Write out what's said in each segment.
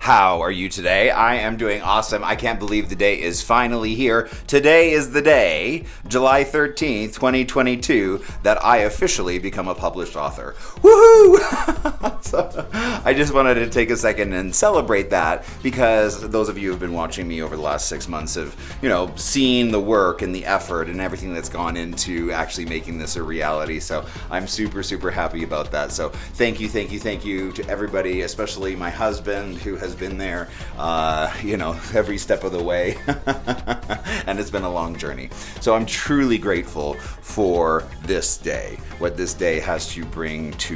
How are you today? I am doing awesome. I can't believe the day is finally here. Today is the day, July 13th, 2022, that I officially become a published author. Woohoo! So, I just wanted to take a second and celebrate that because those of you who have been watching me over the last 6 months have, seen the work and the effort and everything that's gone into actually making this a reality. So I'm super, super happy about that. So thank you to everybody, especially my husband who has been there, every step of the way. And it's been a long journey. So I'm truly grateful for this day, what this day has to bring to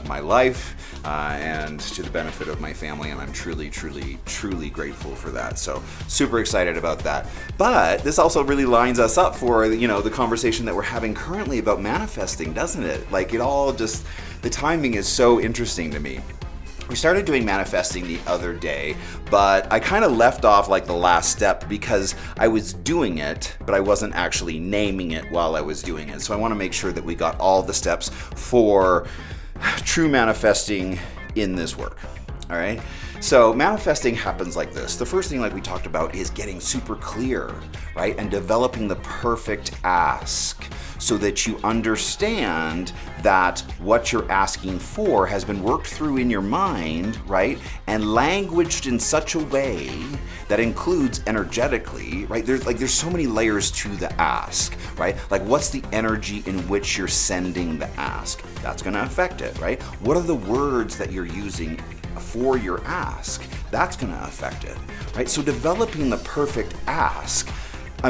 my life and to the benefit of my family. And I'm truly, truly, truly grateful for that. So super excited about that. But this also really lines us up for, the conversation that we're having currently about manifesting, doesn't it? The timing is so interesting to me. We started doing manifesting the other day, but I kind of left off the last step because I was doing it, but I wasn't actually naming it while I was doing it. So I want to make sure that we got all the steps for true manifesting in this work. All right. So manifesting happens like this. The first thing, like we talked about, is getting super clear, right? And developing the perfect ask so that you understand that what you're asking for has been worked through in your mind, right? And languaged in such a way that includes energetically, right? There's so many layers to the ask, right? Like, what's the energy in which you're sending the ask? That's going to affect it, right? What are the words that you're using for your ask? That's going to affect it, right? So developing the perfect ask,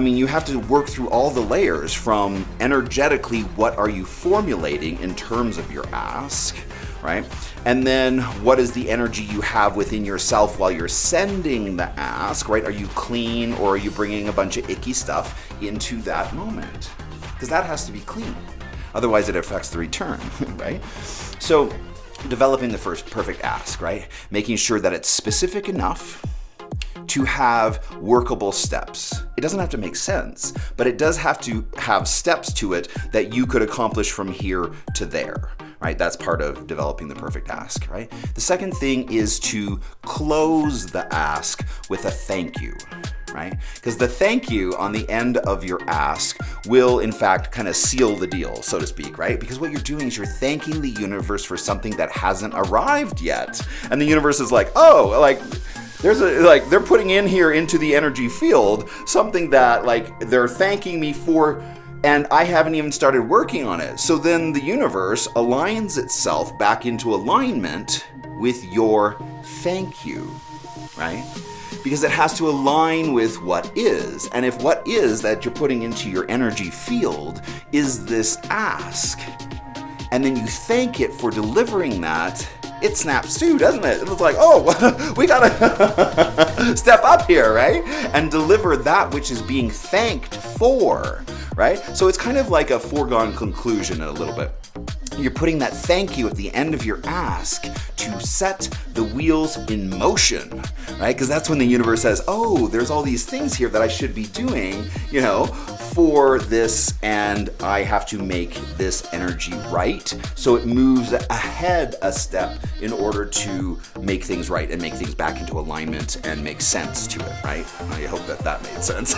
you have to work through all the layers from energetically, what are you formulating in terms of your ask, right? And then what is the energy you have within yourself while you're sending the ask, right? Are you clean, or are you bringing a bunch of icky stuff into that moment? Because that has to be clean. Otherwise it affects the return, right? So developing the first perfect ask, right? Making sure that it's specific enough to have workable steps. It doesn't have to make sense, but it does have to have steps to it that you could accomplish from here to there, right? That's part of developing the perfect ask, right? The second thing is to close the ask with a thank you, right? Because the thank you on the end of your ask will, in fact, kind of seal the deal, so to speak, right? Because what you're doing is you're thanking the universe for something that hasn't arrived yet. And the universe is like, they're putting in here into the energy field something that they're thanking me for, and I haven't even started working on it. So then the universe aligns itself back into alignment with your thank you, right? Because it has to align with what is. And if what is that you're putting into your energy field is this ask, and then you thank it for delivering that, it snaps too, doesn't it? It's like, oh, we gotta step up here, right? And deliver that which is being thanked for, right? So it's kind of like a foregone conclusion a little bit. You're putting that thank you at the end of your ask to set the wheels in motion, right? Because that's when the universe says, oh, there's all these things here that I should be doing, for this, and I have to make this energy right. So it moves ahead a step in order to make things right and make things back into alignment and make sense to it, right? I hope that made sense.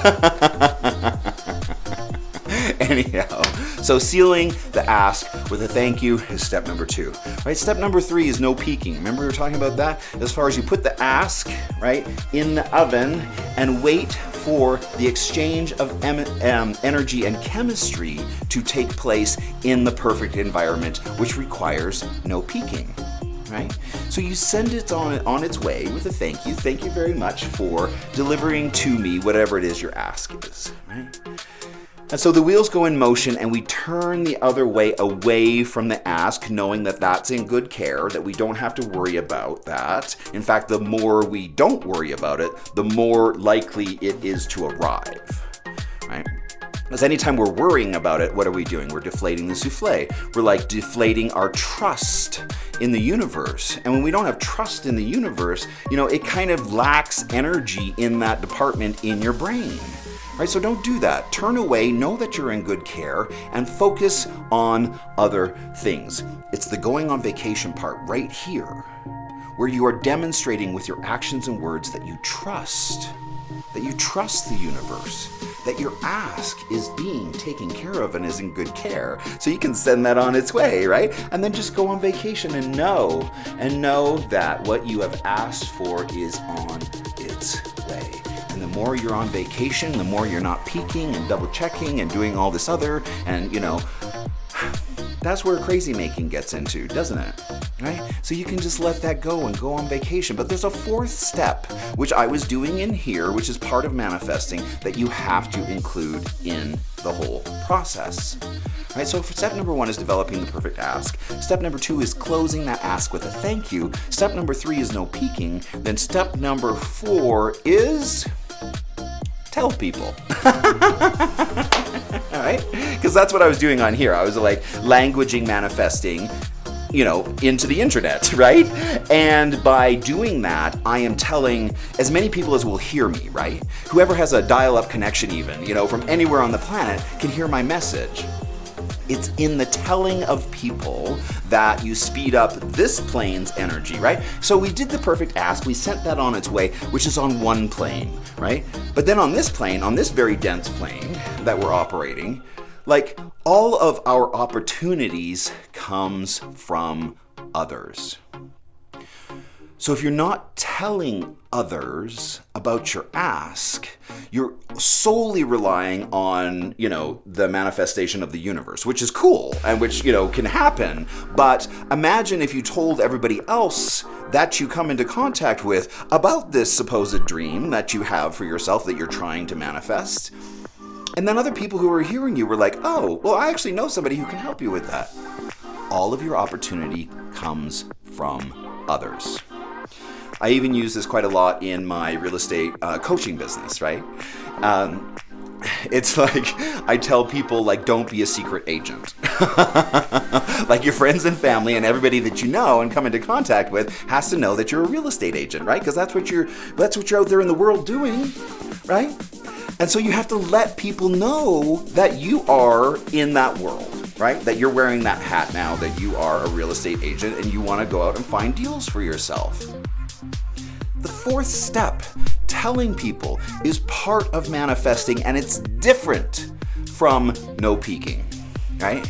Anyhow, so sealing the ask with a thank you is step number 2, right? Step number 3 is no peeking. Remember we were talking about that? As far as you put the ask, right, in the oven and wait for the exchange of energy and chemistry to take place in the perfect environment, which requires no peeking. Right? So you send it on its way with a thank you. Thank you very much for delivering to me whatever it is your ask is, right? And so the wheels go in motion and we turn the other way away from the ask, knowing that that's in good care, that we don't have to worry about that. In fact, the more we don't worry about it, the more likely it is to arrive, right? Because anytime we're worrying about it, what are we doing? We're deflating the souffle. We're deflating our trust in the universe. And when we don't have trust in the universe, it kind of lacks energy in that department in your brain. Right, so don't do that. Turn away, know that you're in good care, and focus on other things. It's the going on vacation part right here where you are demonstrating with your actions and words that you trust the universe, that your ask is being taken care of and is in good care. So you can send that on its way, right? And then just go on vacation and know that what you have asked for is on its way. And the more you're on vacation, the more you're not peeking and double checking and doing all this other, and that's where crazy making gets into, doesn't it? Right? So you can just let that go and go on vacation. But there's a fourth step, which I was doing in here, which is part of manifesting, that you have to include in the whole process. Right? So step number 1 is developing the perfect ask. Step number 2 is closing that ask with a thank you. Step number 3 is no peeking. Then step number 4 is tell people. All right? Because that's what I was doing on here. I was like languaging manifesting, into the internet, right? And by doing that, I am telling as many people as will hear me, right? Whoever has a dial-up connection even, from anywhere on the planet can hear my message. It's in the telling of people that you speed up this plane's energy, right? So we did the perfect ask, we sent that on its way, which is on one plane, right? But then on this plane, on this very dense plane that we're operating, like all of our opportunities comes from others. So if you're not telling others about your ask, you're solely relying on, the manifestation of the universe, which is cool and which, can happen. But imagine if you told everybody else that you come into contact with about this supposed dream that you have for yourself that you're trying to manifest. And then other people who were hearing you were like, oh, well, I actually know somebody who can help you with that. All of your opportunity comes from others. I even use this quite a lot in my real estate coaching business, right? It's like I tell people, don't be a secret agent. Like your friends and family and everybody that you know and come into contact with has to know that you're a real estate agent, right? Because that's what you're out there in the world doing, right? And so you have to let people know that you are in that world, right? That you're wearing that hat now, that you are a real estate agent and you want to go out and find deals for yourself. The fourth step, telling people, is part of manifesting, and it's different from no peeking, right?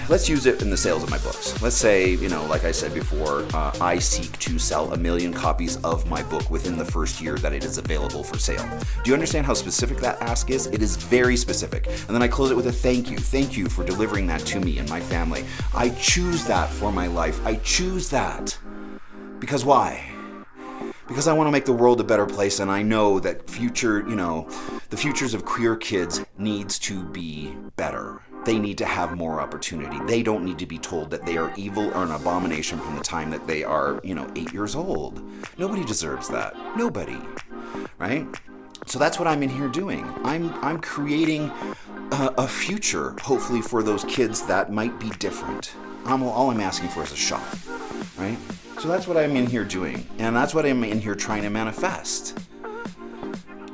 Let's use it in the sales of my books. Let's say, like I said before, I seek to sell 1 million copies of my book within the first year that it is available for sale. Do you understand how specific that ask is? It is very specific. And then I close it with a thank you. Thank you for delivering that to me and my family. I choose that for my life. I choose that. Because why? Because I want to make the world a better place, and I know that the futures of queer kids needs to be better. They need to have more opportunity. They don't need to be told that they are evil or an abomination from the time that they are, 8 years old. Nobody deserves that. Nobody. Right? So that's what I'm in here doing. I'm creating a future, hopefully, for those kids that might be different. All I'm asking for is a shot. Right? So that's what I'm in here doing. And that's what I'm in here trying to manifest.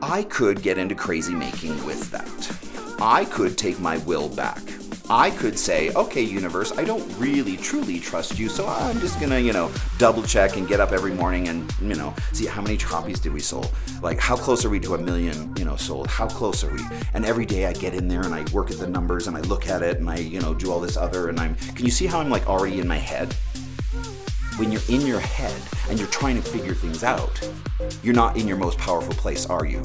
I could get into crazy making with that. I could take my will back. I could say, okay, universe, I don't really, truly trust you, so I'm just gonna, double check and get up every morning and, see how many copies did we sold? Like, how close are we to 1 million, sold? How close are we? And every day I get in there and I work at the numbers and I look at it and I, do all this other and can you see how I'm like already in my head? When you're in your head and you're trying to figure things out, you're not in your most powerful place, are you?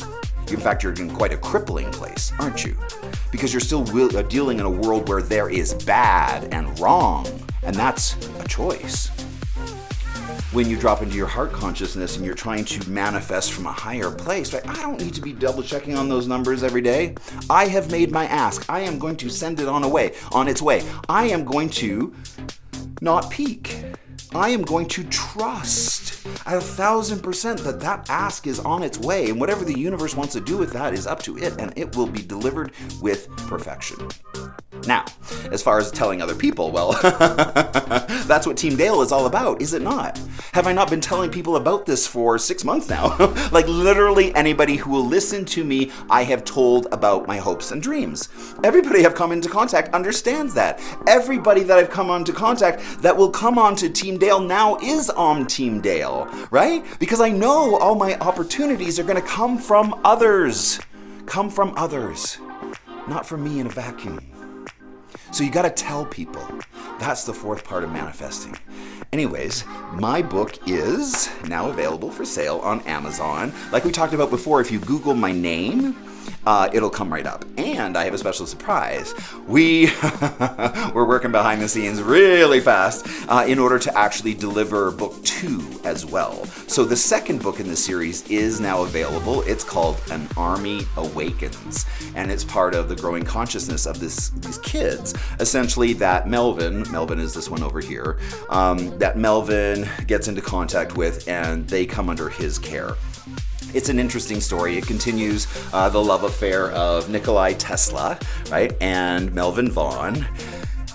In fact, you're in quite a crippling place, aren't you? Because you're still dealing in a world where there is bad and wrong, and that's a choice. When you drop into your heart consciousness and you're trying to manifest from a higher place, right? I don't need to be double checking on those numbers every day. I have made my ask. I am going to send it on its way. I am going to not peek. I am going to trust 1,000% that ask is on its way, and whatever the universe wants to do with that is up to it, and it will be delivered with perfection. Now, as far as telling other people, well, that's what Team Dale is all about, is it not? Have I not been telling people about this for 6 months now? Like literally anybody who will listen to me, I have told about my hopes and dreams. Everybody I've come into contact understands that. Everybody that I've come into contact that will come on to Team Dale now is on Team Dale, right? Because I know all my opportunities are going to come from others. Come from others, not from me in a vacuum. So you got to tell people. That's the fourth part of manifesting. Anyways, my book is now available for sale on Amazon. Like we talked about before, if you Google my name, it'll come right up. And I have a special surprise. We're working behind the scenes really fast in order to actually deliver book 2 as well. So the second book in the series is now available. It's called An Army Awakens. And it's part of the growing consciousness of these kids. Essentially that Melvin is this one over here, that Melvin gets into contact with and they come under his care. It's an interesting story. It continues the love affair of Nikola Tesla, right, and Melvin Vaughn,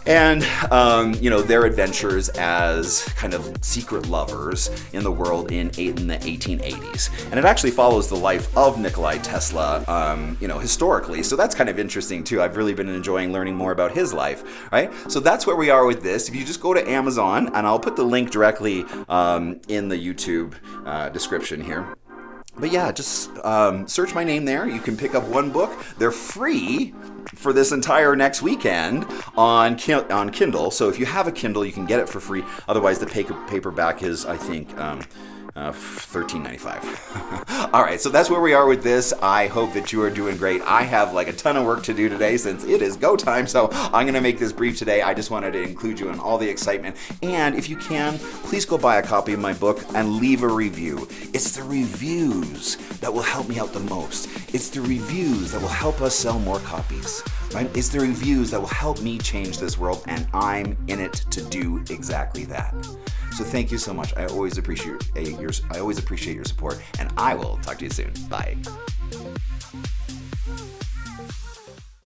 and their adventures as kind of secret lovers in the world in the 1880s. And it actually follows the life of Nikola Tesla, historically. So that's kind of interesting too. I've really been enjoying learning more about his life, right? So that's where we are with this. If you just go to Amazon, and I'll put the link directly in the YouTube description here. But yeah, just search my name there. You can pick up one book. They're free for this entire next weekend on Kindle. So if you have a Kindle, you can get it for free. Otherwise, the paperback is, I think, $13.95. All right, so that's where we are with this. I hope that you are doing great. I have like a ton of work to do today since it is go time, so I'm going to make this brief today. I just wanted to include you in all the excitement. And if you can, please go buy a copy of my book and leave a review. It's the reviews that will help me out the most. It's the reviews that will help us sell more copies. Right? It's the reviews that will help me change this world, and I'm in it to do exactly that. So thank you so much. I always appreciate your support, and I will talk to you soon. Bye.